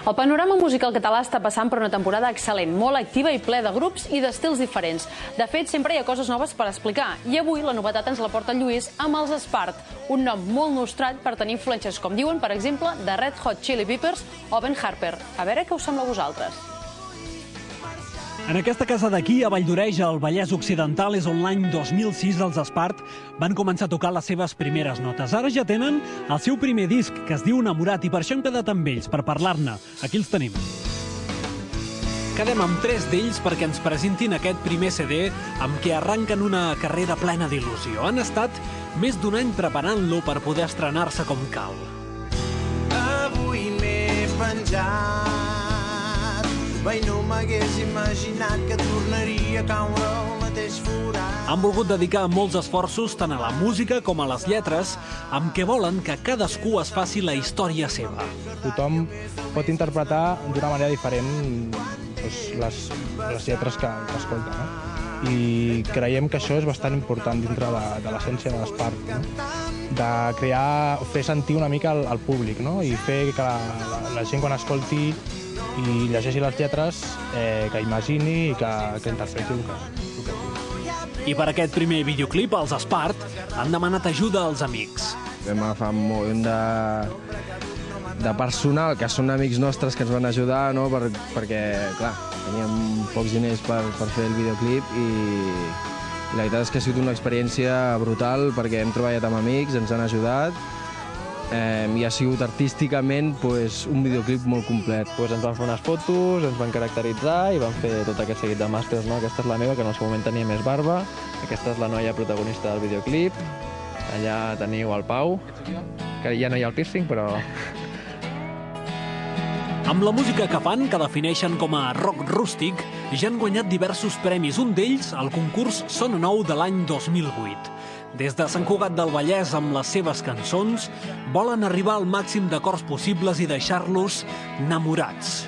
El panorama musical català està passant per una temporada excel·lent, molt activa i ple de grups i d'estils diferents. De fet, sempre hi ha coses noves per explicar. I avui la novetat ens la porta el Lluís amb els Espart, un nom molt nostrat per tenir influències, com diuen, per exemple, de Red Hot Chili Peppers o Ben Harper. A veure què us sembla a vosaltres. En aquesta casa d'aquí, a Valldoreix, al Vallès Occidental, és on l'any 2006 els Espart van començar a tocar les seves primeres notes. Ara ja tenen el seu primer disc, que es diu Enamorat, i per això hem quedat amb ells, per parlar-ne. Aquí els tenim. Quedem amb 3 d'ells perquè ens presentin aquest primer CD amb què arranquen una carrera plena d'il·lusió. Han estat més d'un any preparant-lo per poder estrenar-se com cal. Avui m'he penjat, mai no m'hagués imaginat que tornaria a caure al mateix forat. Han volgut dedicar molts esforços tant a la música com a les lletres, amb què volen que cadascú es faci la història seva. Tothom pot interpretar d'una manera diferent les lletres que escolta, no? I creiem que això és bastant important dintre de l'essència de l'Espart, no? De crear, fer sentir una mica al públic, no? I fer que la gent quan escolti i llegeixi les lletres que imagini i que interpreti el que I per aquest primer videoclip, els Espart han demanat ajuda als amics. Vam agafar un munt de personal, que són amics nostres que ens van ajudar, no? Perquè, clar, teníem pocs diners per fer el videoclip i la veritat és que ha sigut una experiència brutal perquè hem treballat amb amics, ens han ajudat i ha sigut artísticament un videoclip molt complet. Ens van fer unes fotos, ens van caracteritzar i van fer tot aquest seguit de màsters, no? Aquesta és la meva, que en el seu moment tenia més barba. Aquesta és la noia protagonista del videoclip. Allà teniu el Pau, que ja no hi ha el piercing, però... Amb la música que fan, que defineixen com a rock rústic, ja han guanyat diversos premis. Un d'ells, el concurs Sona Nou de l'any 2008. Des de Sant Cugat del Vallès, amb les seves cançons, volen arribar al màxim d'acords possibles i deixar-los enamorats.